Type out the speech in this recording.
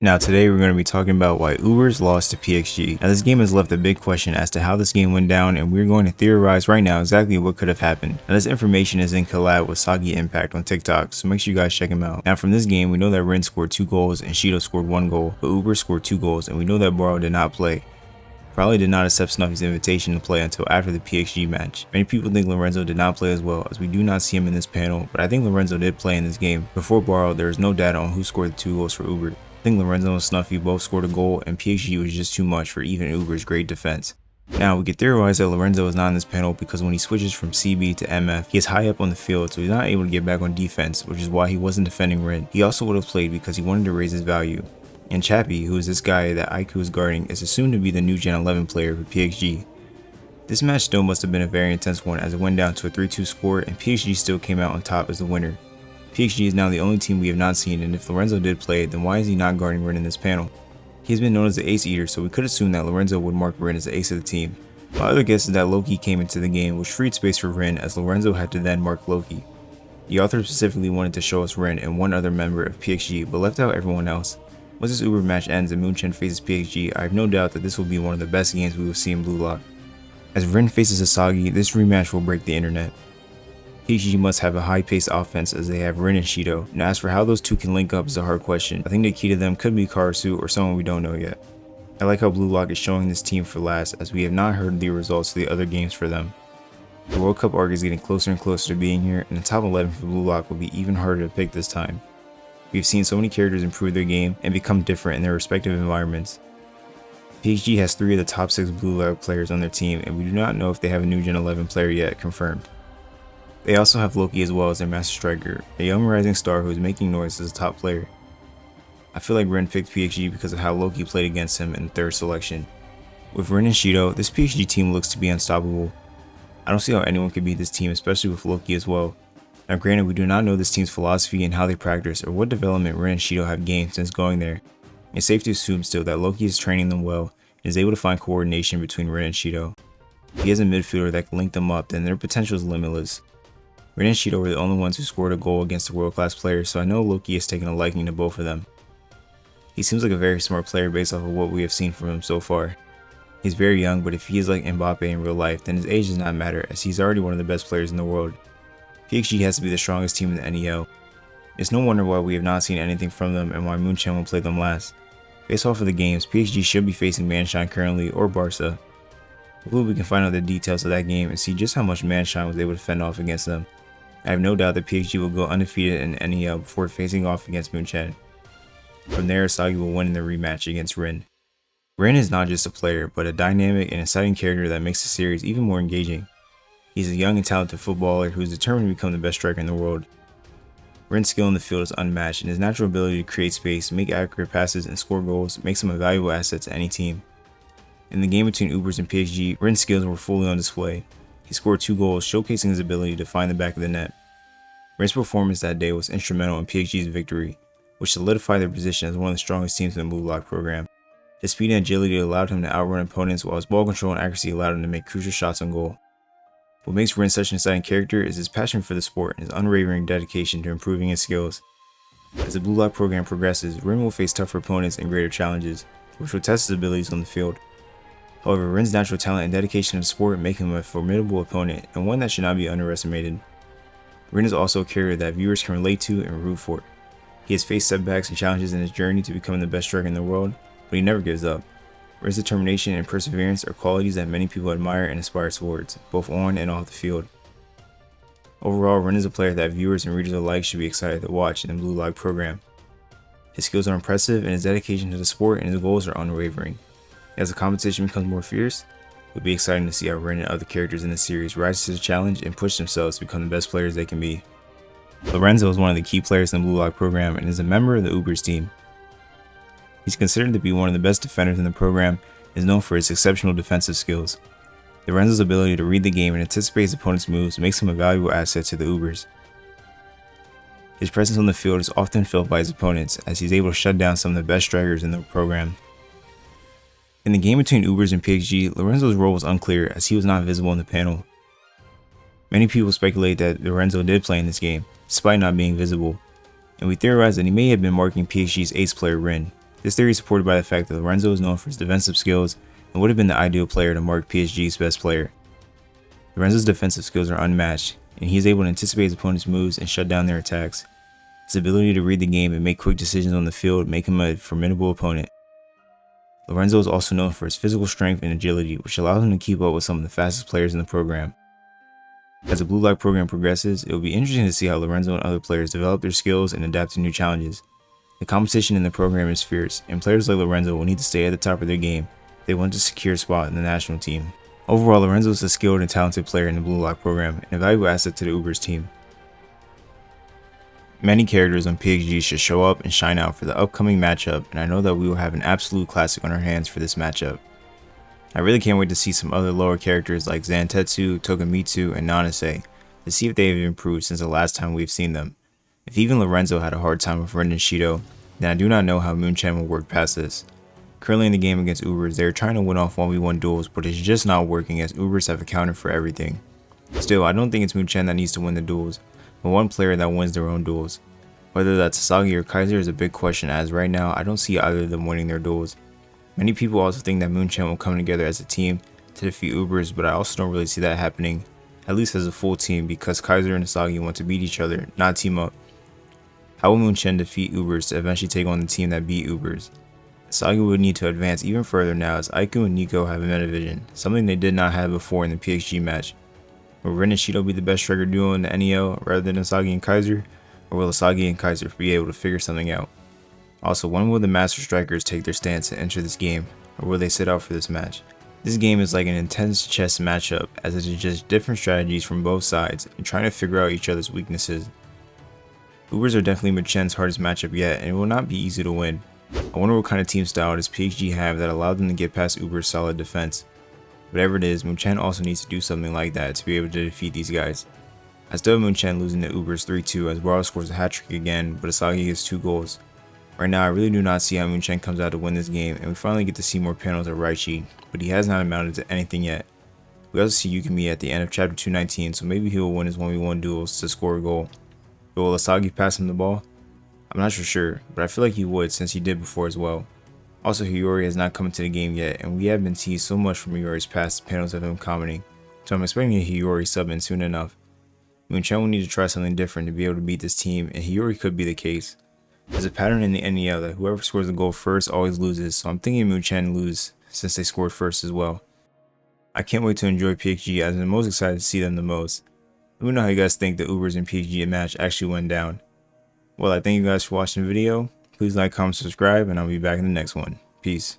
Now today we're going to be talking about why UBERS lost to PXG. Now this game has left a big question as to how this game went down, and we're going to theorize right now exactly what could have happened. Now this information is in collab with Soggy Impact on TikTok, so make sure you guys check him out. Now from this game we know that Rin scored 2 goals and Shido scored 1 goal, but UBERS scored 2 goals, and we know that Borrow did not play. Probably did not accept Snuffy's invitation to play until after the PXG match. Many people think Lorenzo did not play as well, as we do not see him in this panel, but I think Lorenzo did play in this game. Before Borrow, there is no data on who scored the 2 goals for UBERS. I think Lorenzo and Snuffy both scored a goal, and PXG was just too much for even UBERS' great defense. Now, we could theorize that Lorenzo is not in this panel because when he switches from CB to MF, he is high up on the field, so he's not able to get back on defense, which is why he wasn't defending Rin. He also would have played because he wanted to raise his value. And Chappie, who is this guy that Aiku is guarding, is assumed to be the new Gen 11 player for PXG. This match still must have been a very intense one as it went down to a 3-2 score, and PXG still came out on top as the winner. PXG is now the only team we have not seen, and if Lorenzo did play, then why is he not guarding Rin in this panel? He has been known as the ace eater, so we could assume that Lorenzo would mark Rin as the ace of the team. My other guess is that Loki came into the game, which freed space for Rin, as Lorenzo had to then mark Loki. The author specifically wanted to show us Rin and one other member of PXG, but left out everyone else. Once this Uber match ends and Munchen faces PXG, I have no doubt that this will be one of the best games we will see in Blue Lock. As Rin faces Asagi, this rematch will break the internet. PXG must have a high-paced offense as they have Rin and Shido. Now as for how those two can link up is a hard question. I think the key to them could be Karasu or someone we don't know yet. I like how Blue Lock is showing this team for last, as we have not heard the results of the other games for them. The World Cup arc is getting closer and closer to being here, and the top 11 for Blue Lock will be even harder to pick this time. We've seen so many characters improve their game and become different in their respective environments. PXG has 3 of the top 6 Blue Lock players on their team, and we do not know if they have a new Gen 11 player yet confirmed. They also have Loki as well as their master striker, a young rising star who is making noise as a top player. I feel like Rin picked PXG because of how Loki played against him in the 3rd selection. With Rin and Shido, this PXG team looks to be unstoppable. I don't see how anyone could beat this team, especially with Loki as well. Now granted, we do not know this team's philosophy and how they practice or what development Rin and Shido have gained since going there. It's safe to assume still that Loki is training them well and is able to find coordination between Rin and Shido. If he has a midfielder that can link them up, then their potential is limitless. Rin and Shido were the only ones who scored a goal against the world-class players, so I know Loki has taken a liking to both of them. He seems like a very smart player based off of what we have seen from him so far. He's very young, but if he is like Mbappe in real life, then his age does not matter as he's already one of the best players in the world. PXG has to be the strongest team in the NEL. It's no wonder why we have not seen anything from them and why Munchen will play them last. Based off of the games, PXG should be facing Munchen currently or Barca. Hopefully we can find out the details of that game and see just how much Munchen was able to fend off against them. I have no doubt that PXG will go undefeated in NEL before facing off against Munchen. From there, Asagi will win in the rematch against Rin. Rin is not just a player, but a dynamic and exciting character that makes the series even more engaging. He's a young and talented footballer who is determined to become the best striker in the world. Rin's skill in the field is unmatched, and his natural ability to create space, make accurate passes, and score goals makes him a valuable asset to any team. In the game between UBERS and PXG, Rin's skills were fully on display. He scored 2 goals, showcasing his ability to find the back of the net. Rin's performance that day was instrumental in PXG's victory, which solidified their position as one of the strongest teams in the Blue Lock program. His speed and agility allowed him to outrun opponents, while his ball control and accuracy allowed him to make crucial shots on goal. What makes Rin such an exciting character is his passion for the sport and his unwavering dedication to improving his skills. As the Blue Lock program progresses, Rin will face tougher opponents and greater challenges, which will test his abilities on the field. However, Rin's natural talent and dedication to the sport make him a formidable opponent and one that should not be underestimated. Rin is also a character that viewers can relate to and root for. He has faced setbacks and challenges in his journey to becoming the best striker in the world, but he never gives up. Rin's determination and perseverance are qualities that many people admire and aspire towards, both on and off the field. Overall, Rin is a player that viewers and readers alike should be excited to watch in the Blue Lock program. His skills are impressive and his dedication to the sport and his goals are unwavering. As the competition becomes more fierce, it will be exciting to see how Rin and other characters in the series rise to the challenge and push themselves to become the best players they can be. Lorenzo is one of the key players in the Blue Lock program and is a member of the UBERS team. He's considered to be one of the best defenders in the program and is known for his exceptional defensive skills. Lorenzo's ability to read the game and anticipate his opponent's moves makes him a valuable asset to the UBERS. His presence on the field is often felt by his opponents as he's able to shut down some of the best strikers in the program. In the game between UBERS and PXG, Lorenzo's role was unclear as he was not visible in the panel. Many people speculate that Lorenzo did play in this game, despite not being visible, and we theorize that he may have been marking PXG's ace player Rin, This theory is supported by the fact that Lorenzo is known for his defensive skills and would have been the ideal player to mark PXG's best player. Lorenzo's defensive skills are unmatched, and he is able to anticipate his opponent's moves and shut down their attacks. His ability to read the game and make quick decisions on the field make him a formidable opponent. Lorenzo is also known for his physical strength and agility, which allows him to keep up with some of the fastest players in the program. As the Blue Lock program progresses, it will be interesting to see how Lorenzo and other players develop their skills and adapt to new challenges. The competition in the program is fierce, and players like Lorenzo will need to stay at the top of their game if they want to secure a spot in the national team. Overall, Lorenzo is a skilled and talented player in the Blue Lock program and a valuable asset to the UBERS team. Many characters on PXG should show up and shine out for the upcoming matchup, and I know that we will have an absolute classic on our hands for this matchup. I really can't wait to see some other lower characters like Zantetsu, Togemitsu, and Nanase to see if they have improved since the last time we've seen them. If even Lorenzo had a hard time with Ren and Shido, then I do not know how Munchen will work past this. Currently in the game against UBERS, they are trying to win off 1v1 duels, but it's just not working as UBERS have accounted for everything. Still, I don't think it's Munchen that needs to win the duels, but one player that wins their own duels. Whether that's Sasagi or KiiNGKhyy is a big question, as right now I don't see either of them winning their duels. Many people also think that Munchen will come together as a team to defeat UBERS, but I also don't really see that happening, at least as a full team, because KiiNGKhyy and Sasagi want to beat each other, not team up. How will Munchen defeat UBERS to eventually take on the team that beat UBERS? Sasagi would need to advance even further now, as Aiku and Nico have a metavision, something they did not have before in the PXG match. Will Ren and Shido be the best striker duo in the NEL rather than Sasagi and KiiNGKhyy, or will Sasagi and KiiNGKhyy be able to figure something out? Also, when will the Master Strikers take their stance to enter this game, or will they sit out for this match? This game is like an intense chess matchup, as it is just different strategies from both sides and trying to figure out each other's weaknesses. UBERS are definitely Munchen's hardest matchup yet, and it will not be easy to win. I wonder what kind of team style does PXG have that allowed them to get past UBERS' solid defense. Whatever it is, Munchen also needs to do something like that to be able to defeat these guys. I still have Munchen losing to UBERS 3-2 as Baro scores a hat-trick again, but Asagi gets 2 goals. Right now, I really do not see how Munchen comes out to win this game, and we finally get to see more panels of Raichi, but he has not amounted to anything yet. We also see Yukimi at the end of chapter 219, so maybe he will win his 1v1 duels to score a goal. But will Asagi pass him the ball? I'm not sure, but I feel like he would since he did before as well. Also, Hiyori has not come into the game yet, and we have been teased so much from Hiyori's past panels of him commenting, so I'm expecting a Hiyori sub in soon enough. Munchen will need to try something different to be able to beat this team, and Hiyori could be the case. There's a pattern in the NEL that whoever scores the goal first always loses, so I'm thinking Munchen lose since they scored first as well. I can't wait to enjoy PXG, as I'm most excited to see them the most. Let me know how you guys think the UBERS and PXG match actually went down. Well, I thank you guys for watching the video. Please like, comment, subscribe, and I'll be back in the next one. Peace.